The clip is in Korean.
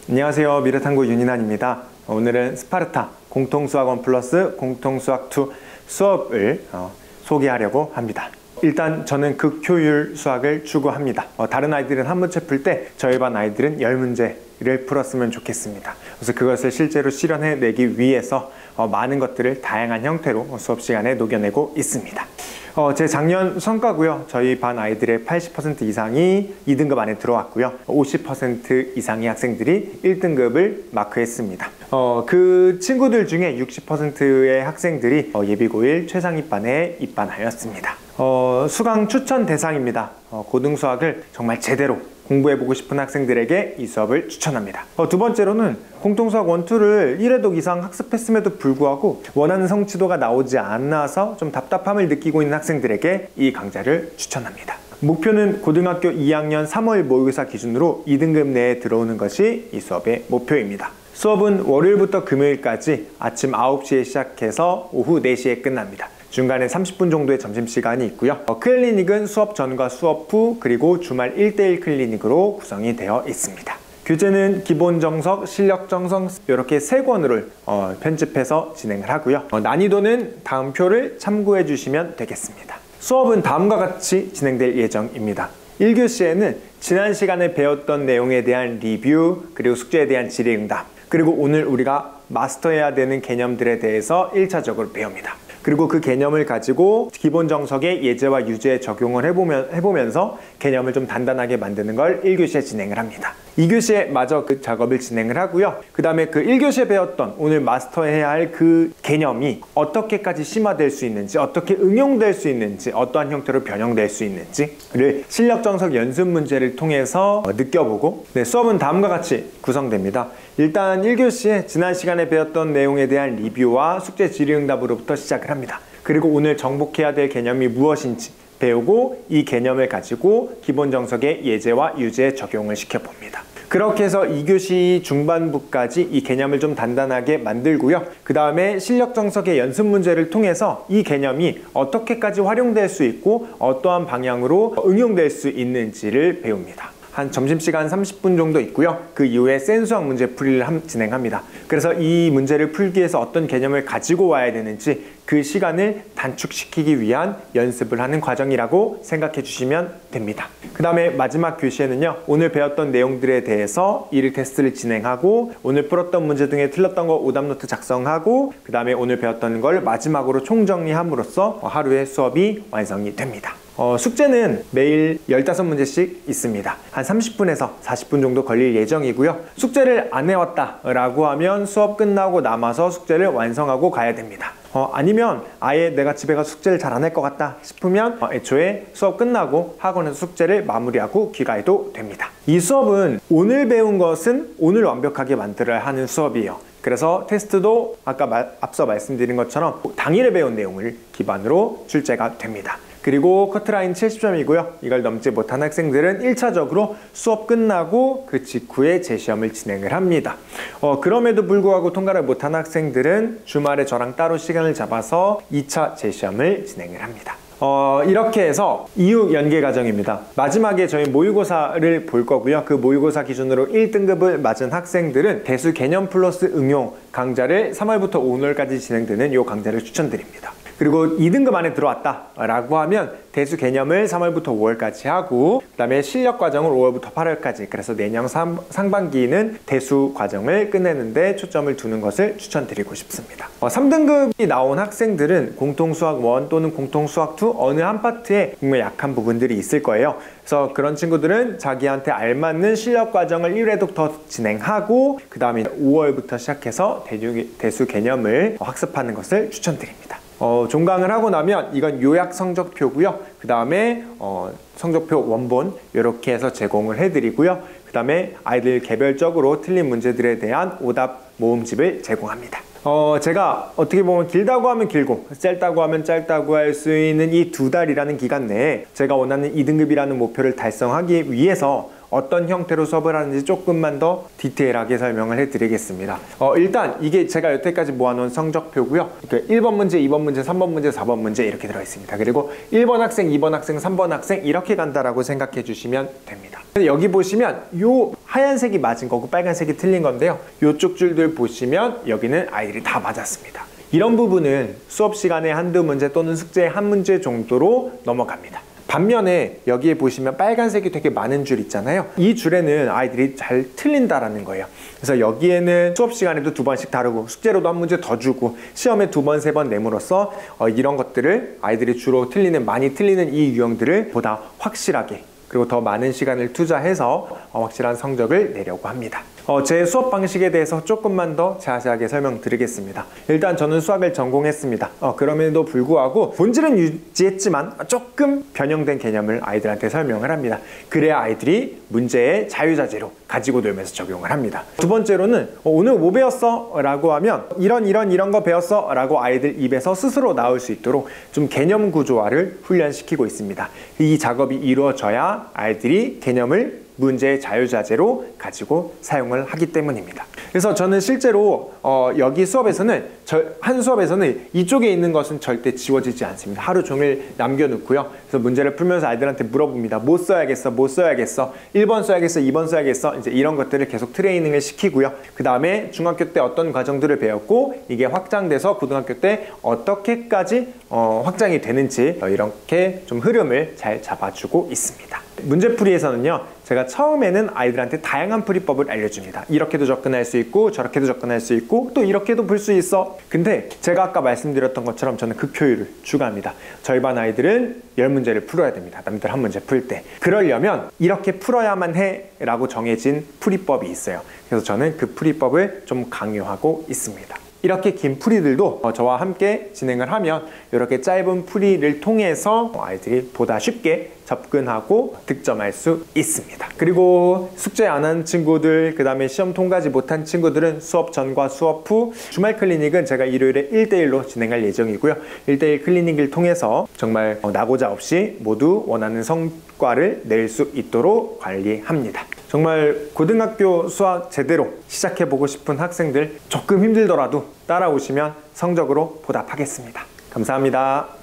안녕하세요. 미래탐구 윤인환입니다. 오늘은 스파르타 공통수학 1 플러스 공통수학 2 수업을 소개하려고 합니다. 일단 저는 극효율 수학을 추구합니다. 다른 아이들은 한 문제 풀 때 저희 반 아이들은 10문제를 풀었으면 좋겠습니다. 그래서 그것을 실제로 실현해내기 위해서 많은 것들을 다양한 형태로 수업 시간에 녹여내고 있습니다. 제 작년 성과고요. 저희 반 아이들의 80% 이상이 2등급 안에 들어왔고요. 50% 이상의 학생들이 1등급을 마크했습니다. 그 친구들 중에 60%의 학생들이 예비고1 최상위반에 입반하였습니다. 수강 추천 대상입니다. 고등수학을 정말 제대로 공부해보고 싶은 학생들에게 이 수업을 추천합니다. 두 번째로는 공통수학 1, 2를 1회독 이상 학습했음에도 불구하고 원하는 성취도가 나오지 않아서 좀 답답함을 느끼고 있는 학생들에게 이 강좌를 추천합니다. 목표는 고등학교 2학년 3월 모의고사 기준으로 2등급 내에 들어오는 것이 이 수업의 목표입니다. 수업은 월요일부터 금요일까지 아침 9시에 시작해서 오후 4시에 끝납니다. 중간에 30분 정도의 점심시간이 있고요. 클리닉은 수업 전과 수업 후 그리고 주말 1대1 클리닉으로 구성이 되어 있습니다. 교재는 기본 정석, 실력 정석 이렇게 3권을 편집해서 진행을 하고요. 난이도는 다음 표를 참고해 주시면 되겠습니다. 수업은 다음과 같이 진행될 예정입니다. 1교시에는 지난 시간에 배웠던 내용에 대한 리뷰, 그리고 숙제에 대한 질의응답, 그리고 오늘 우리가 마스터해야 되는 개념들에 대해서 1차적으로 배웁니다. 그리고 그 개념을 가지고 기본 정석의 예제와 유제에 적용을 해보면서 개념을 좀 단단하게 만드는 걸 1교시에 진행을 합니다. 2교시에 마저 그 작업을 진행을 하고요. 그 다음에 그 1교시에 배웠던 오늘 마스터해야 할 그 개념이 어떻게까지 심화될 수 있는지, 어떻게 응용될 수 있는지, 어떠한 형태로 변형될 수 있는지를 실력 정석 연습 문제를 통해서 느껴보고, 수업은 다음과 같이 구성됩니다. 일단 1교시에 지난 시간에 배웠던 내용에 대한 리뷰와 숙제 질의응답으로부터 시작을 합니다. 그리고 오늘 정복해야 될 개념이 무엇인지 배우고 이 개념을 가지고 기본 정석의 예제와 유제에 적용을 시켜봅니다. 그렇게 해서 2교시 중반부까지 이 개념을 좀 단단하게 만들고요. 그 다음에 실력 정석의 연습 문제를 통해서 이 개념이 어떻게까지 활용될 수 있고 어떠한 방향으로 응용될 수 있는지를 배웁니다. 한 점심시간 30분 정도 있고요. 그 이후에 센수학 문제 풀이를 진행합니다. 그래서 이 문제를 풀기 위해서 어떤 개념을 가지고 와야 되는지 그 시간을 단축시키기 위한 연습을 하는 과정이라고 생각해 주시면 됩니다. 그 다음에 마지막 교시에는요, 오늘 배웠던 내용들에 대해서 1일 테스트를 진행하고 오늘 풀었던 문제 중에 틀렸던 거 오답노트 작성하고 그 다음에 오늘 배웠던 걸 마지막으로 총정리함으로써 하루의 수업이 완성이 됩니다. 숙제는 매일 15문제씩 있습니다. 한 30분에서 40분 정도 걸릴 예정이고요. 숙제를 안 해왔다 라고 하면 수업 끝나고 남아서 숙제를 완성하고 가야 됩니다. 아니면 아예 내가 집에 가서 숙제를 잘 안 할 것 같다 싶으면 애초에 수업 끝나고 학원에서 숙제를 마무리하고 귀가해도 됩니다. 이 수업은 오늘 배운 것은 오늘 완벽하게 만들어야 하는 수업이에요. 그래서 테스트도 아까 앞서 말씀드린 것처럼 당일에 배운 내용을 기반으로 출제가 됩니다. 그리고 커트라인 70점이고요. 이걸 넘지 못한 학생들은 1차적으로 수업 끝나고 그 직후에 재시험을 진행을 합니다. 그럼에도 불구하고 통과를 못한 학생들은 주말에 저랑 따로 시간을 잡아서 2차 재시험을 진행을 합니다. 이렇게 해서 이후 연계 과정입니다. 마지막에 저희 모의고사를 볼 거고요. 그 모의고사 기준으로 1등급을 맞은 학생들은 대수 개념 플러스 응용 강좌를 3월부터 5월까지 진행되는 이 강좌를 추천드립니다. 그리고 2등급 안에 들어왔다 라고 하면 대수 개념을 3월부터 5월까지 하고 그 다음에 실력 과정을 5월부터 8월까지, 그래서 내년 상반기는 대수 과정을 끝내는데 초점을 두는 것을 추천드리고 싶습니다. 3등급이 나온 학생들은 공통수학 1 또는 공통수학 2 어느 한 파트에 정말 약한 부분들이 있을 거예요. 그래서 그런 친구들은 자기한테 알맞는 실력 과정을 1회독 더 진행하고 그 다음에 5월부터 시작해서 대수 개념을 학습하는 것을 추천드립니다. 종강을 하고 나면 이건 요약 성적표고요. 그 다음에 성적표 원본 이렇게 해서 제공을 해드리고요. 그 다음에 아이들 개별적으로 틀린 문제들에 대한 오답 모음집을 제공합니다. 제가 어떻게 보면 길다고 하면 길고 짧다고 하면 짧다고 할 수 있는 이 2달이라는 기간 내에 제가 원하는 2등급이라는 목표를 달성하기 위해서 어떤 형태로 수업을 하는지 조금만 더 디테일하게 설명을 해드리겠습니다. 일단 이게 제가 여태까지 모아놓은 성적표고요. 1번 문제, 2번 문제, 3번 문제, 4번 문제 이렇게 들어있습니다. 그리고 1번 학생, 2번 학생, 3번 학생 이렇게 간다라고 생각해 주시면 됩니다. 여기 보시면 요 하얀색이 맞은 거고 빨간색이 틀린 건데요. 이쪽 줄들 보시면 여기는 아이들이 다 맞았습니다. 이런 부분은 수업 시간에 한두 문제 또는 숙제에 한 문제 정도로 넘어갑니다. 반면에 여기에 보시면 빨간색이 되게 많은 줄 있잖아요. 이 줄에는 아이들이 잘 틀린다라는 거예요. 그래서 여기에는 수업 시간에도 2번씩 다루고 숙제로도 한 문제 더 주고 시험에 2번, 3번 내므로써 이런 것들을 아이들이 주로 많이 틀리는 이 유형들을 보다 확실하게 그리고 더 많은 시간을 투자해서 확실한 성적을 내려고 합니다. 제 수업 방식에 대해서 조금만 더 자세하게 설명드리겠습니다. 일단 저는 수학을 전공했습니다. 그럼에도 불구하고 본질은 유지했지만 조금 변형된 개념을 아이들한테 설명을 합니다. 그래야 아이들이 문제의 자유자재로 가지고 놀면서 적용을 합니다. 두 번째로는 오늘 뭐 배웠어? 라고 하면 이런 거 배웠어? 라고 아이들 입에서 스스로 나올 수 있도록 좀 개념 구조화를 훈련시키고 있습니다. 이 작업이 이루어져야 아이들이 개념을 문제의 자유자재로 가지고 사용을 하기 때문입니다. 그래서 저는 실제로 여기 수업에서는 한 수업에서는 이쪽에 있는 것은 절대 지워지지 않습니다. 하루 종일 남겨놓고요. 그래서 문제를 풀면서 아이들한테 물어봅니다. 뭐 써야겠어? 뭐 써야겠어? 1번 써야겠어? 2번 써야겠어? 이제 이런 것들을 계속 트레이닝을 시키고요. 그 다음에 중학교 때 어떤 과정들을 배웠고 이게 확장돼서 고등학교 때 어떻게까지 확장이 되는지 이렇게 좀 흐름을 잘 잡아주고 있습니다. 문제풀이에서는요, 제가 처음에는 아이들한테 다양한 풀이법을 알려줍니다. 이렇게도 접근할 수 있고 저렇게도 접근할 수 있고 또 이렇게도 풀 수 있어. 근데 제가 아까 말씀드렸던 것처럼 저는 극효율을 추구합니다. 저희 반 아이들은 10문제를 풀어야 됩니다. 남들 한 문제 풀 때. 그러려면 이렇게 풀어야만 해 라고 정해진 풀이법이 있어요. 그래서 저는 그 풀이법을 좀 강요하고 있습니다. 이렇게 긴 풀이들도 저와 함께 진행을 하면 이렇게 짧은 풀이를 통해서 아이들이 보다 쉽게 접근하고 득점할 수 있습니다. 그리고 숙제 안 한 친구들, 그 다음에 시험 통과하지 못한 친구들은 수업 전과 수업 후 주말 클리닉은 제가 일요일에 1대1로 진행할 예정이고요. 1대1 클리닉을 통해서 정말 나고자 없이 모두 원하는 성과를 낼 수 있도록 관리합니다. 정말 고등학교 수학 제대로 시작해보고 싶은 학생들 조금 힘들더라도 따라오시면 성적으로 보답하겠습니다. 감사합니다.